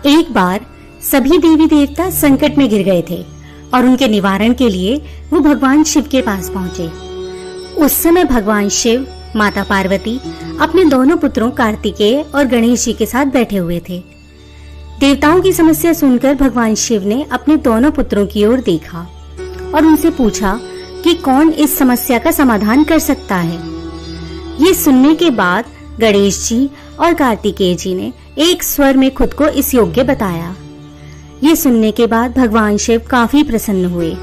एक बार सभी देवी देवता संकट में गिर गए थे और उनके निवारण के लिए वो भगवान शिव के पास पहुंचे। उस समय भगवान शिव, माता पार्वती अपने दोनों पुत्रों कार्तिकेय और गणेश जी के साथ बैठे हुए थे। देवताओं की समस्या सुनकर भगवान शिव ने अपने दोनों पुत्रों की ओर देखा और उनसे पूछा कि कौन इस समस्या का समाधान कर सकता है। ये सुनने के बाद गणेश जी और कार्तिकेय जी ने एक स्वर में खुद को इस योग्य बताया। ये सुनने के बाद भगवान शिव काफी प्रसन्न हुए,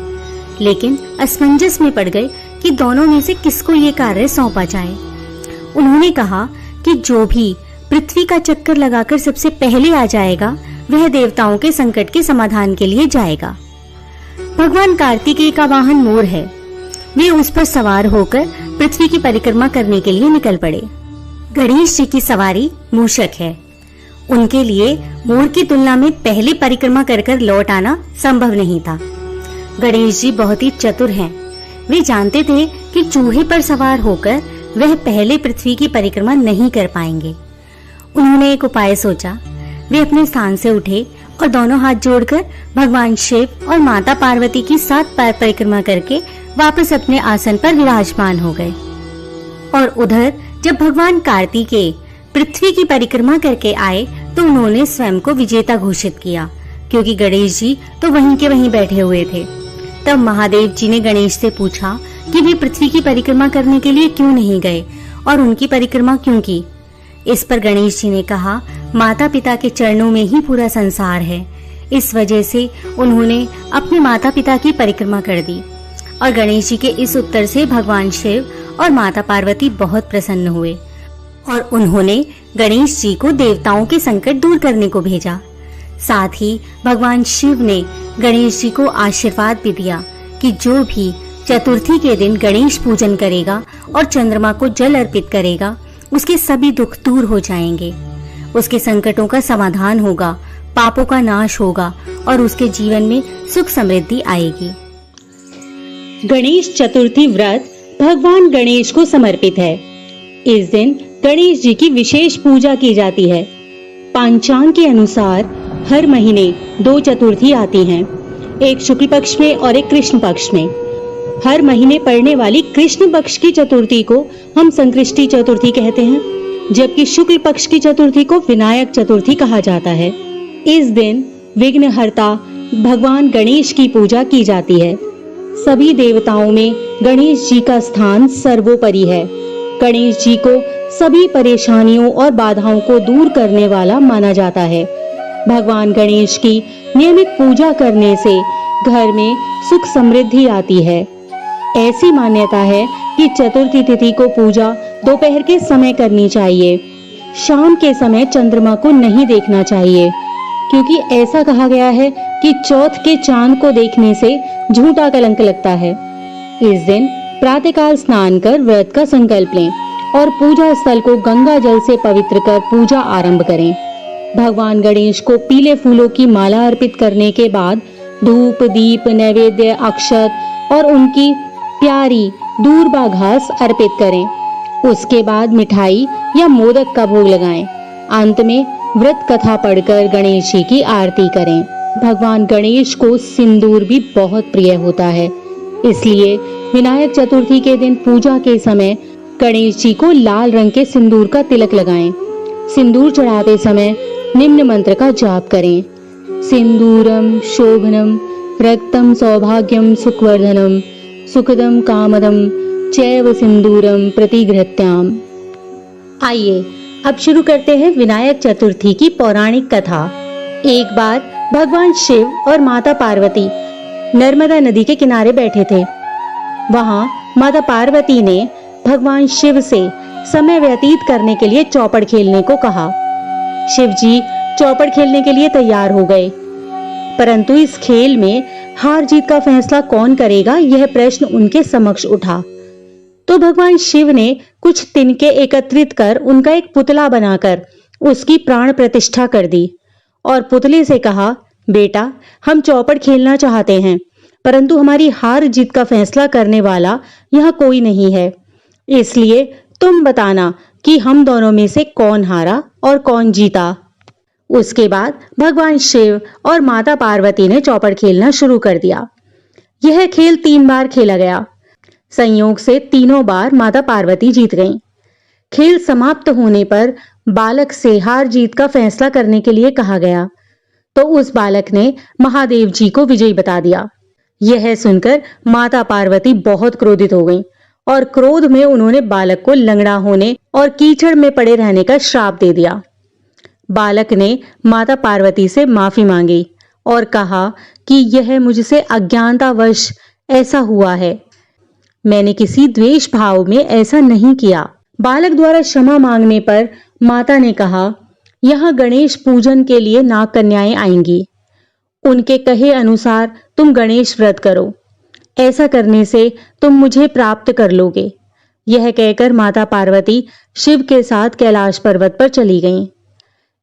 लेकिन असमंजस में पड़ गए कि दोनों में से किसको ये कार्य सौंपा जाए। उन्होंने कहा कि जो भी पृथ्वी का चक्कर लगाकर सबसे पहले आ जाएगा वह देवताओं के संकट के समाधान के लिए जाएगा। भगवान कार्तिकेय का वाहन मोर है। वे उस पर सवार होकर पृथ्वी की परिक्रमा करने के लिए निकल पड़े। गणेश जी की सवारी मूषक है। उनके लिए मोर की तुलना में पहले परिक्रमा कर लौट आना संभव नहीं था। गणेश जी बहुत ही चतुर हैं। वे जानते थे कि चूहे पर सवार होकर वह पहले पृथ्वी की परिक्रमा नहीं कर पाएंगे। उन्होंने एक उपाय सोचा। वे अपने स्थान से उठे और दोनों हाथ जोड़कर भगवान शिव और माता पार्वती की 7 बार परिक्रमा करके वापस अपने आसन पर विराजमान हो गए। और उधर जब भगवान कार्तिकेय पृथ्वी की परिक्रमा करके आए तो उन्होंने स्वयं को विजेता घोषित किया, क्योंकि गणेश जी तो वहीं के वहीं बैठे हुए थे। तब महादेव जी ने गणेश से पूछा कि वे पृथ्वी की परिक्रमा करने के लिए क्यों नहीं गए और उनकी परिक्रमा क्यों की। इस पर गणेश जी ने कहा, माता पिता के चरणों में ही पूरा संसार है। इस वजह से उन्होंने अपने माता पिता की परिक्रमा कर दी। और गणेश जी के इस उत्तर से भगवान शिव और माता पार्वती बहुत प्रसन्न हुए और उन्होंने गणेश जी को देवताओं के संकट दूर करने को भेजा। साथ ही भगवान शिव ने गणेश जी को आशीर्वाद भी दिया कि जो भी चतुर्थी के दिन गणेश पूजन करेगा और चंद्रमा को जल अर्पित करेगा, उसके सभी दुख दूर हो जाएंगे, उसके संकटों का समाधान होगा, पापों का नाश होगा और उसके जीवन में सुख समृद्धि आएगी। गणेश चतुर्थी व्रत भगवान गणेश को समर्पित है। इस दिन गणेश जी की विशेष पूजा की जाती है। पंचांग के अनुसार हर महीने 2 चतुर्थी आती हैं, एक शुक्ल पक्ष में और एक कृष्ण पक्ष में। हर महीने पड़ने वाली कृष्ण पक्ष की चतुर्थी को हम संकृष्टि चतुर्थी कहते हैं, जबकि शुक्ल पक्ष की चतुर्थी को विनायक चतुर्थी कहा जाता है। इस दिन विघ्नहर्ता भगवान गणेश की पूजा की जाती है। सभी देवताओं में गणेश जी का स्थान सर्वोपरि है। गणेश जी को सभी परेशानियों और बाधाओं को दूर करने वाला माना जाता है। भगवान गणेश की नियमित पूजा करने से घर में सुख समृद्धि आती है। ऐसी मान्यता है कि चतुर्थी तिथि को पूजा दोपहर के समय करनी चाहिए। शाम के समय चंद्रमा को नहीं देखना चाहिए, क्योंकि ऐसा कहा गया है कि चौथ के चांद को देखने से झूठा कलंक लगता है। इस दिन प्रातःकाल स्नान कर व्रत का संकल्प लें और पूजा स्थल को गंगा जल से पवित्र कर पूजा आरंभ करें। भगवान गणेश को पीले फूलों की माला अर्पित करने के बाद धूप, दीप, नैवेद्य, अक्षत और उनकी प्यारी दूर्वा घास अर्पित करें। उसके बाद मिठाई या मोदक का भोग लगाएं। अंत में व्रत कथा पढ़कर गणेश जी की आरती करें। भगवान गणेश को सिंदूर भी बहुत प्रिय होता है, इसलिए विनायक चतुर्थी के दिन पूजा के समय गणेश जी को लाल रंग के सिंदूर का तिलक लगाएं। सिंदूर चढ़ाते समय निम्न मंत्र का जाप करें। सिंदूरम शोभनम रक्तम सौभाग्यम सुखवर्धनम सुखदम कामदम चैव सिंदूरम प्रतिगृह्याम। आइए अब शुरू करते हैं विनायक चतुर्थी की पौराणिक कथा। एक बार भगवान शिव और माता पार्वती नर्मदा नदी के किनारे बैठे थे। वहां माता पार्वती ने भगवान शिव से समय व्यतीत करने के लिए चौपड़ खेलने को कहा। शिव जी चौपड़ खेलने के लिए तैयार हो गए, परंतु इस खेल में हार जीत का फैसला कौन करेगा, यह प्रश्न उनके समक्ष उठा। तो भगवान शिव ने कुछ तिनके एकत्रित कर उनका एक पुतला बनाकर उसकी प्राण प्रतिष्ठा कर दी और पुतले से कहा, बेटा, हम चौपड़ खेलना चाहते हैं, परंतु हमारी हार जीत का फैसला करने वाला यहाँ कोई नहीं है, इसलिए तुम बताना कि हम दोनों में से कौन हारा और कौन जीता। उसके बाद भगवान शिव और माता पार्वती ने चौपड़ खेलना शुरू कर दिया। यह खेल 3 बार खेला गया। संयोग से तीनों बार माता पार्वती जीत गईं। खेल समाप्त होने पर बालक से हार जीत का फैसला करने के लिए कहा गया, तो उस बालक ने महादेव जी को विजयी बता दिया। यह सुनकर माता पार्वती बहुत क्रोधित हो गईं और क्रोध में उन्होंने बालक को लंगड़ा होने और कीचड़ में पड़े रहने का श्राप दे दिया। बालक ने माता पार्वती से माफी मांगी और कहा कि यह मुझसे अज्ञानतावश ऐसा हुआ है, मैंने किसी द्वेष भाव में ऐसा नहीं किया। बालक द्वारा क्षमा मांगने पर माता ने कहा, यहाँ गणेश पूजन के लिए नाग कन्याएं आएंगी, उनके कहे अनुसार तुम गणेश व्रत करो, ऐसा करने से तुम मुझे प्राप्त कर लोगे। यह कहकर माता पार्वती शिव के साथ कैलाश पर्वत पर चली गईं।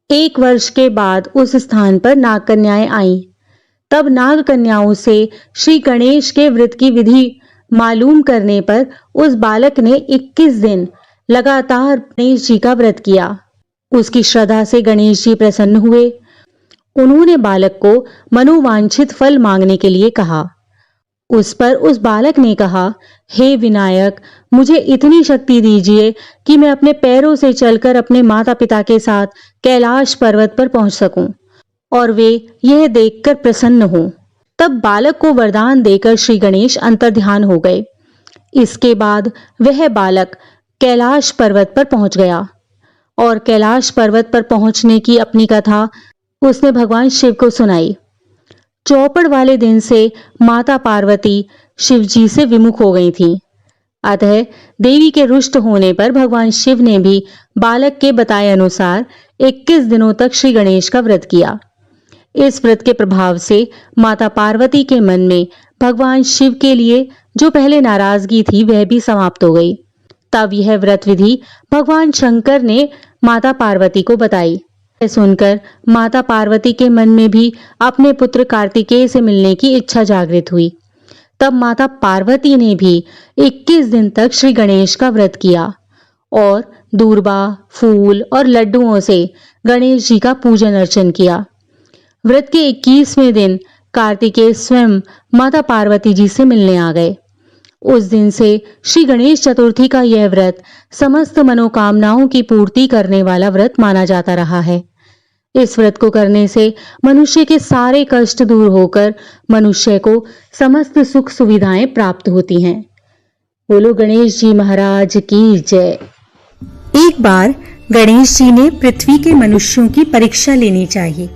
1 वर्ष के बाद उस स्थान पर नाग कन्याएं आईं। तब नाग कन्याओं से श्री गणेश के व्रत की विधि मालूम करने पर उस बालक ने 21 दिन लगातार गणेश जी का व्रत किया। उसकी श्रद्धा से गणेश जी प्रसन्न हुए। उन्होंने बालक को मनोवांछित फल मांगने के लिए कहा। उस पर उस बालक ने कहा, हे विनायक, मुझे इतनी शक्ति दीजिए कि मैं अपने पैरों से चलकर अपने माता पिता के साथ कैलाश पर्वत पर पहुंच सकूं और वे यह देखकर प्रसन्न हों। तब बालक को वरदान देकर श्री गणेश अंतर्ध्यान हो गए। इसके बाद वह बालक कैलाश पर्वत पर पहुंच गया और कैलाश पर्वत पर पहुंचने की अपनी कथा उसने भगवान शिव को सुनाई। चौपड़ वाले दिन से माता पार्वती शिव जी से विमुख हो गई थीं। अतः देवी के रुष्ट होने पर भगवान शिव ने भी बालक के बताए अनुसार 21 दिनों तक श्री गणेश का व्रत किया। इस व्रत के प्रभाव से माता पार्वती के मन में भगवान शिव के लिए जो पहले नाराजगी थी वह भी समाप्त हो गई। तब यह व्रत विधि भगवान शंकर ने माता पार्वती को बताई। सुनकर माता पार्वती के मन में भी अपने पुत्र कार्तिकेय से मिलने की इच्छा जागृत हुई। तब माता पार्वती ने भी 21 दिन तक श्री गणेश का व्रत किया और दूर्बा, फूल और लड्डुओं से गणेश जी का पूजन अर्चन किया। व्रत के 21वें दिन कार्तिकेय स्वयं माता पार्वती जी से मिलने आ गए। उस दिन से श्री गणेश चतुर्थी का यह व्रत समस्त मनोकामनाओं की पूर्ति करने वाला व्रत माना जाता रहा है। इस व्रत को करने से मनुष्य के सारे कष्ट दूर होकर मनुष्य को समस्त सुख सुविधाएं प्राप्त होती हैं। बोलो गणेश जी महाराज की जय। एक बार गणेश जी ने पृथ्वी के मनुष्यों की परीक्षा लेनी चाहिए।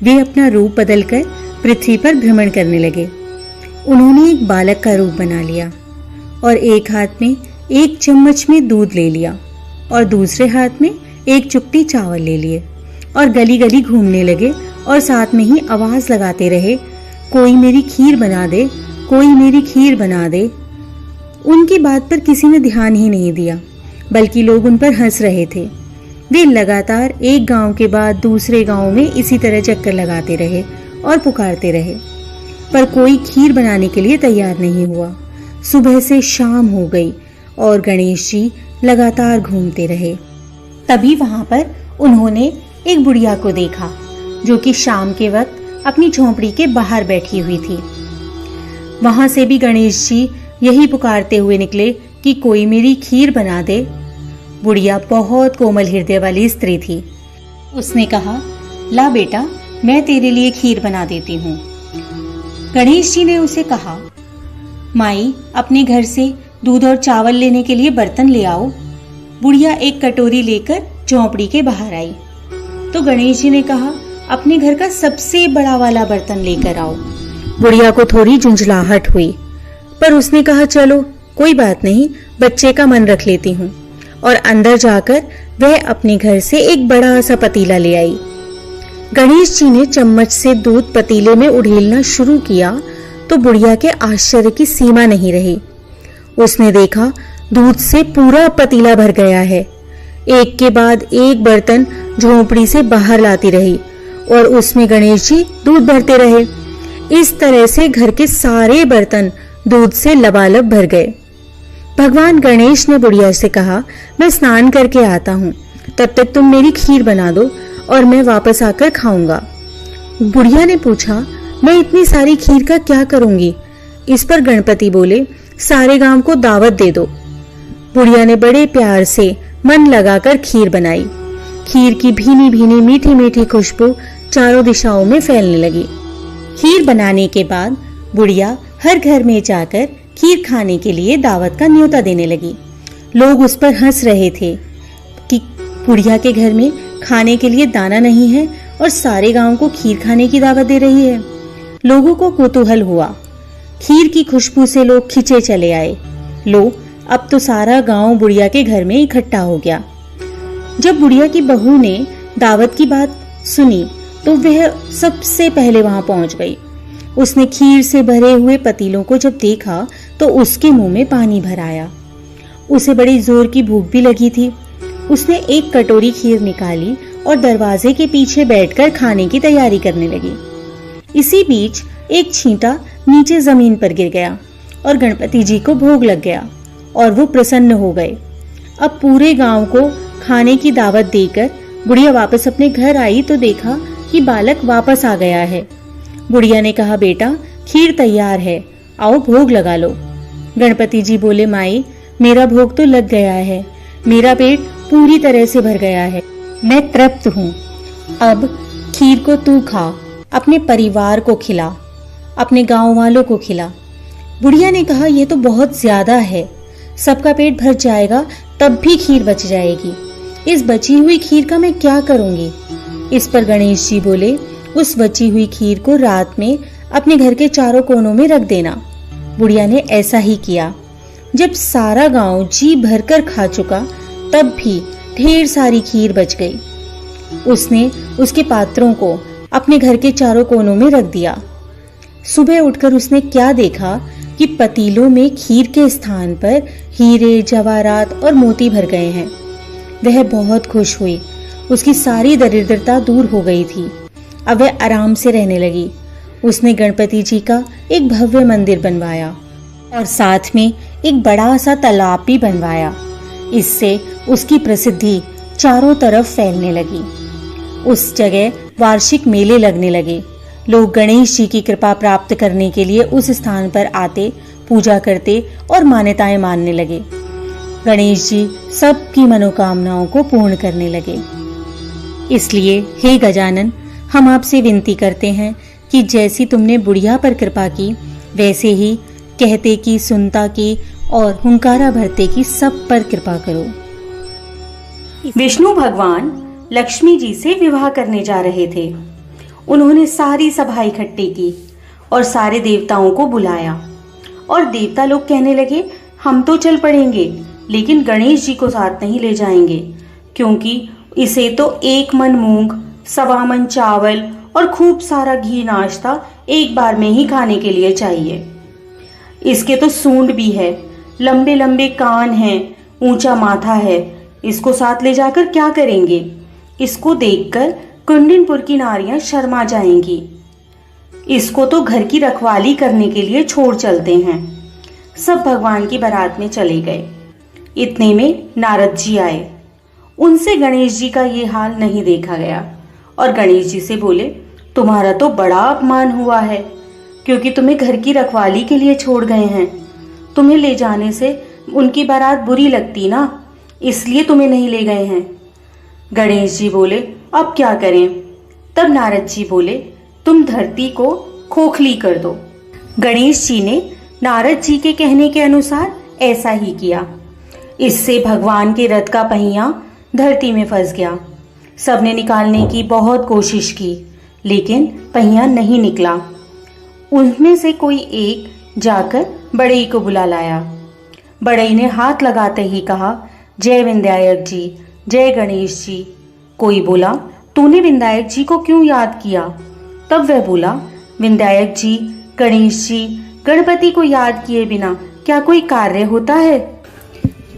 वे अपना रूप बदलकर पृथ्वी पर भ्रमण करने लगे। उन्होंने एक बालक का रूप बना लिया और एक हाथ में 1 चम्मच में दूध ले लिया और दूसरे हाथ में 1 चुटकी चावल ले लिए और गली गली घूमने लगे और साथ में ही आवाज लगाते रहे, कोई मेरी खीर बना दे, कोई मेरी खीर बना दे। उनकी बात पर किसी ने ध्यान ही नहीं दिया, बल्कि लोग उन पर हंस रहे थे। वे लगातार एक गांव के बाद दूसरे गांव में इसी तरह चक्कर लगाते रहे और पुकारते रहे, पर कोई खीर बनाने के लिए तैयार नहीं हुआ। सुबह से शाम हो गई और गणेश जी लगातार घूमते रहे। तभी वहां पर उन्होंने एक बुढ़िया को देखा जो कि शाम के वक्त अपनी झोंपड़ी के बाहर बैठी हुई थी। वहां से भी गणेश जी यही पुकारते हुए निकले कि कोई मेरी खीर बना दे। बुढ़िया बहुत कोमल हृदय वाली स्त्री थी। उसने कहा, ला बेटा, मैं तेरे लिए खीर बना देती हूँ। गणेश जी ने उसे कहा, माई, अपने घर से दूध और चावल लेने के लिए बर्तन ले आओ। बुढ़िया एक कटोरी लेकर झोंपड़ी के बाहर आई तो गणेश जी ने कहा, अपने घर का सबसे बड़ा वाला बर्तन लेकर आओ। बुढ़िया को थोड़ी झुंझलाहट हुई, पर उसने कहा, चलो कोई बात नहीं, बच्चे का मन रख लेती हूँ। और अंदर जाकर वह अपने घर से एक बड़ा सा पतीला ले आई। गणेश जी ने चम्मच से दूध पतीले में उड़ेलना शुरू किया तो बुढ़िया के आश्चर्य की सीमा नहीं रही। उसने देखा दूध से पूरा पतीला भर गया है। एक के बाद एक बर्तन झोंपड़ी से बाहर लाती रही और उसमें गणेश जी दूध भरते रहे। इस तरह से घर के सारे बर्तन दूध से लबालब भर गए। भगवान गणेश ने बुढ़िया से कहा, मैं स्नान करके आता हूँ, तब तक तुम मेरी खीर बना दो और मैं वापस आकर खाऊंगा। बुढ़िया ने पूछा, मैं इतनी सारी खीर का क्या करूंगी? इस पर गणपति बोले, सारे गांव को दावत दे दो। बुढ़िया ने बड़े प्यार से मन लगाकर खीर बनाई। खीर की भीनी भीनी मीठी मीठी खुशबू चारों दिशाओं में फैलने लगी। खीर बनाने के बाद बुढ़िया हर घर में जाकर खीर खाने के लिए दावत का न्योता देने लगी। लोग उस पर हंस रहे थे कि बुढ़िया के घर में खाने के लिए दाना नहीं है और सारे गांव को खीर खाने की दावत दे रही है। लोगों को कौतूहल हुआ। खीर की खुशबू से लोग खिंचे चले आए। लो, अब तो सारा गांव बुढ़िया के घर में इकट्ठा हो गया। जब बुढ़िया की बहू ने दावत की बात सुनी तो वह सबसे पहले वहां पहुंच गई। उसने खीर से भरे हुए पतीलों को जब देखा तो उसके मुंह में पानी भर आया। उसे बड़ी जोर की भूख भी लगी थी। उसने एक कटोरी खीर निकाली और दरवाजे के पीछे बैठकर खाने की तैयारी करने लगी। इसी बीच एक छींटा नीचे जमीन पर गिर गया और गणपति जी को भोग लग गया और वो प्रसन्न हो गए। अब पूरे गांव को खाने की दावत देकर बुढ़िया वापस अपने घर आई तो देखा कि बालक वापस आ गया है। बुढ़िया ने कहा, बेटा खीर तैयार है, आओ भोग लगा लो। गणपति जी बोले, माई मेरा भोग तो लग गया है, मेरा पेट पूरी तरह से भर गया है, मैं तृप्त हूँ। अब खीर को तू खा, अपने परिवार को खिला, अपने गांव वालों को खिला। बुढ़िया ने कहा, यह तो बहुत ज्यादा है, सबका पेट भर जाएगा तब भी खीर बच जाएगी। इस बची हुई खीर का मैं क्या करूंगी? इस पर गणेश जी बोले, उस बची हुई खीर को रात में अपने घर के चारों कोनों में रख देना। बुढ़िया ने ऐसा ही किया। जब सारा गांव जी भरकर खा चुका तब भी ढेर सारी खीर बच गई। उसने उसके पात्रों को अपने घर के चारों कोनों में रख दिया। सुबह उठकर उसने क्या देखा कि पतीलों में खीर के स्थान पर हीरे, जवाहरात और मोती भर गए हैं। वह बहुत खुश हुई। उसकी सारी दरिद्रता दूर हो गई थी। अब वह आराम से रहने लगी। उसने गणपति जी का एक भव्य मंदिर बनवाया और साथ में एक बड़ा सा तालाब भी बनवाया। इससे उसकी प्रसिद्धि चारों तरफ फैलने लगी। उस जगह वार्षिक मेले लगने लगे। लोग गणेश जी की कृपा प्राप्त करने के लिए उस स्थान पर आते, पूजा करते और मान्यताएं मानने लगे। गणेश जी सबकी मनोकामनाओं को पूर्ण करने लगे। इसलिए हे गजानन, हम आपसे विनती करते हैं कि जैसी तुमने बुढ़िया पर कृपा की, वैसे ही कहते की, सुनता की और हुंकारा भरते की सब पर कृपा करो। विष्णु भगवान लक्ष्मी जी से विवाह करने जा रहे थे। उन्होंने सारी सभा इकट्ठी की और सारे देवताओं को बुलाया और देवता लोग कहने लगे, हम तो चल पड़ेंगे लेकिन गणेश जी को साथ नहीं ले जाएंगे, क्योंकि इसे तो 1 मन मूंग, 1.25 मन चावल और खूब सारा घी नाश्ता एक बार में ही खाने के लिए चाहिए। इसके तो सूंड भी है, लंबे लंबे कान हैं, ऊंचा माथा है, इसको साथ ले जाकर क्या करेंगे? इसको देखकर कुंडनपुर की नारियां शर्मा जाएंगी। इसको तो घर की रखवाली करने के लिए छोड़ चलते हैं। सब भगवान की बारात में चले गए। इतने में नारद जी आए। उनसे गणेश जी का ये हाल नहीं देखा गया और गणेश जी से बोले, तुम्हारा तो बड़ा अपमान हुआ है, क्योंकि तुम्हें घर की रखवाली के लिए छोड़ गए हैं। तुम्हें ले जाने से उनकी बारात बुरी लगती ना, इसलिए तुम्हें नहीं ले गए हैं। गणेश जी बोले, अब क्या करें? तब नारद जी बोले, तुम धरती को खोखली कर दो। गणेश जी ने नारद जी के कहने के अनुसार ऐसा ही किया। इससे भगवान के रथ का पहिया धरती में फंस गया। सबने निकालने की बहुत कोशिश की, लेकिन पहिया नहीं निकला। उनमें से कोई एक जाकर बड़ई को बुला लाया। बड़ई ने हाथ लगाते ही कहा, जय विंध्यायक जी, जय गणेश जी। कोई बोला, तूने विंध्यायक जी को क्यों याद किया? तब वह बोला, विंध्यायक जी, गणेश जी, गणपति को याद किए बिना क्या कोई कार्य होता है?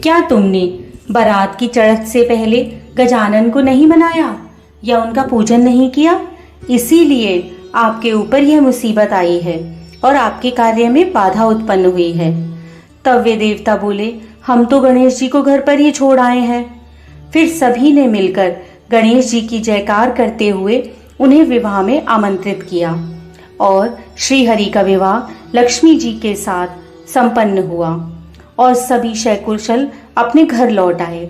क्या तुमने बारात की चढ़त से पहले गजानन को नहीं मनाया या उनका पूजन नहीं किया? इसीलिए आपके ऊपर यह मुसीबत आई है और आपके कार्य में बाधा उत्पन्न हुई है। तब वे देवता बोले, हम तो गणेश जी को घर पर ही छोड़ आए हैं। फिर सभी ने मिलकर गणेश जी की जयकार करते हुए उन्हें विवाह में आमंत्रित किया और श्री हरि का विवाह लक्ष्मी जी के साथ संपन्न हुआ और सभी सकुशल अपने घर लौट आए।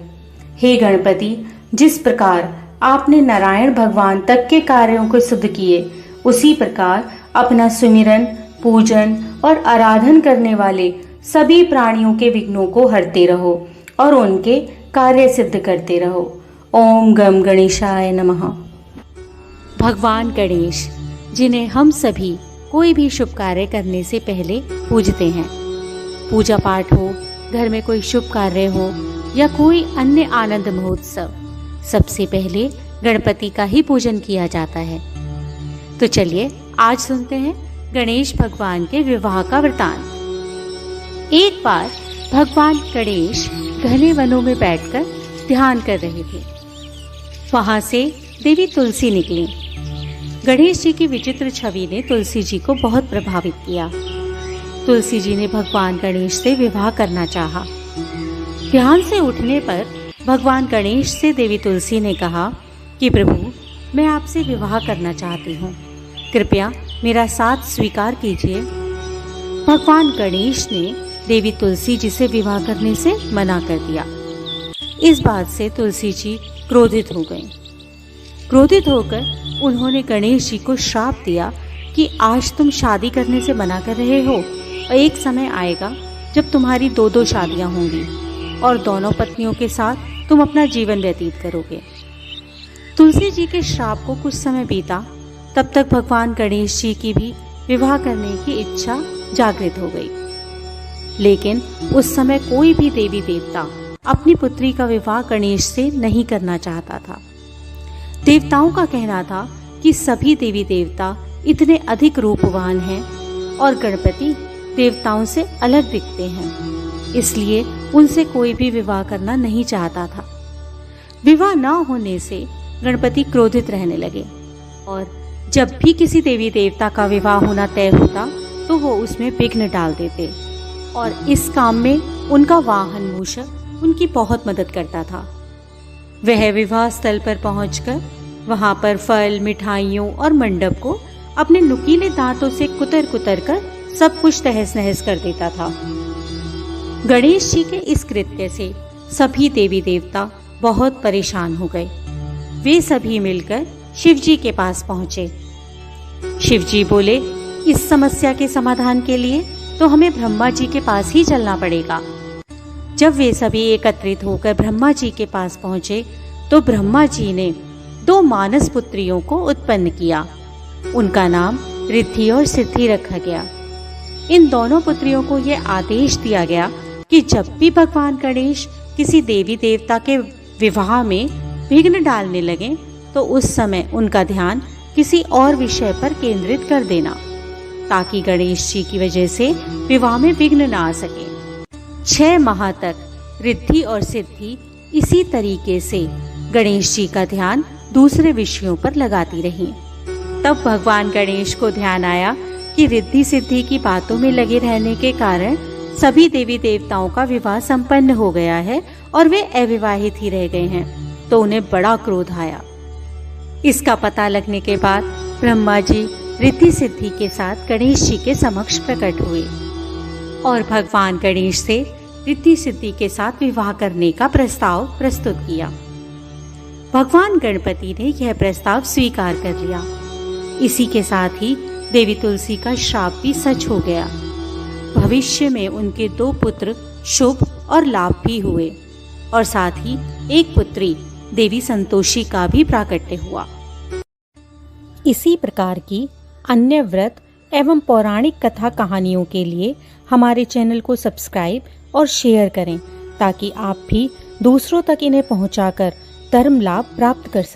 हे गणपति, जिस प्रकार आपने नारायण भगवान तक के कार्यों को सिद्ध किए, उसी प्रकार अपना सुमिरन, पूजन और आराधन करने वाले सभी प्राणियों के विघ्नों को हरते रहो और उनके कार्य सिद्ध करते रहो। ओम गम गणेशाय नमः। भगवान गणेश, जिन्हें हम सभी कोई भी शुभ कार्य करने से पहले पूजते हैं, पूजा पाठ हो, घर में कोई शुभ कार्य हो या कोई अन्य आनंद महोत्सव, सबसे पहले गणपति का ही पूजन किया जाता है। तो चलिए आज सुनते हैं गणेश भगवान के विवाह का वृतांत। एक बार भगवान गणेश घने वनों में बैठकर ध्यान कर रहे थे। वहां से देवी तुलसी निकली। गणेश जी की विचित्र छवि ने तुलसी जी को बहुत प्रभावित किया। तुलसी जी ने भगवान गणेश से विवाह करना चाहा। ध्यान से उठने पर भगवान गणेश से देवी तुलसी ने कहा कि प्रभु, मैं आपसे विवाह करना चाहती हूँ, कृपया मेरा साथ स्वीकार कीजिए। भगवान गणेश ने देवी तुलसी जी से विवाह करने से मना कर दिया। इस बात से तुलसी जी क्रोधित हो गईं। क्रोधित होकर उन्होंने गणेश जी को श्राप दिया कि आज तुम शादी करने से मना कर रहे हो और एक समय आएगा जब तुम्हारी 2-2 शादियां होंगी और दोनों पत्नियों के साथ तुम अपना जीवन व्यतीत करोगे। तुलसी जी के श्राप को कुछ समय बीता, तब तक भगवान गणेश जी की भी विवाह करने की इच्छा जागृत हो गई। लेकिन उस समय कोई भी देवी देवता अपनी पुत्री का विवाह गणेश से नहीं करना चाहता था। देवताओं का कहना था कि सभी देवी देवता इतने अधिक रूपवान हैं और गणपति देवताओं से अलग दिखते हैं, इसलिए उनसे कोई भी विवाह करना नहीं चाहता था। विवाह न होने से गणपति क्रोधित रहने लगे और जब भी किसी देवी देवता का विवाह होना तय होता तो वो उसमें विघ्न डाल देते और इस काम में उनका वाहन मूषक उनकी बहुत मदद करता था। वह विवाह स्थल पर पहुंचकर वहां पर फल, मिठाइयों और मंडप को अपने नुकीले दांतों से कुतर कुतर कर सब कुछ तहस नहस कर देता था। गणेश जी के इस कृत्य से सभी देवी देवता बहुत परेशान हो गए। वे सभी मिलकर शिव जी के पास पहुंचे। शिव जी बोले, इस समस्या के समाधान के लिए तो हमें ब्रह्मा जी के पास ही चलना पड़ेगा। जब वे सभी एकत्रित होकर ब्रह्मा जी के पास पहुंचे तो ब्रह्मा जी ने 2 मानस पुत्रियों को उत्पन्न किया। उनका नाम रिद्धि और सिद्धि रखा गया। इन दोनों पुत्रियों को यह आदेश दिया गया कि जब भी भगवान गणेश किसी देवी देवता के विवाह में विघ्न डालने लगे तो उस समय उनका ध्यान किसी और विषय पर केंद्रित कर देना, ताकि गणेश जी की वजह से विवाह में विघ्न न आ सके। 6 माह तक रिद्धि और सिद्धि इसी तरीके से गणेश जी का ध्यान दूसरे विषयों पर लगाती रही। तब भगवान गणेश को ध्यान आया कि रिद्धि सिद्धि की बातों में लगे रहने के कारण सभी देवी देवताओं का विवाह संपन्न हो गया है और वे अविवाहित ही रह गए हैं, तो उन्हें बड़ा क्रोध आया। इसका पता लगने के बाद ब्रह्मा जी रिद्धि सिद्धि के साथ गणेश जी के समक्ष प्रकट हुए और भगवान गणेश से रिद्धि सिद्धि के साथ विवाह करने का प्रस्ताव प्रस्तुत किया। भगवान गणपति ने यह प्रस्ताव स्वीकार कर लिया। इसी के साथ ही देवी तुलसी का श्राप भी सच हो गया। भविष्य में उनके 2 पुत्र शुभ और लाभ भी हुए और साथ ही एक पुत्री देवी संतोषी का भी प्राकट्य हुआ। इसी प्रकार की अन्य व्रत एवं पौराणिक कथा कहानियों के लिए हमारे चैनल को सब्सक्राइब और शेयर करें, ताकि आप भी दूसरों तक इन्हें पहुंचाकर धर्म लाभ प्राप्त कर सकें।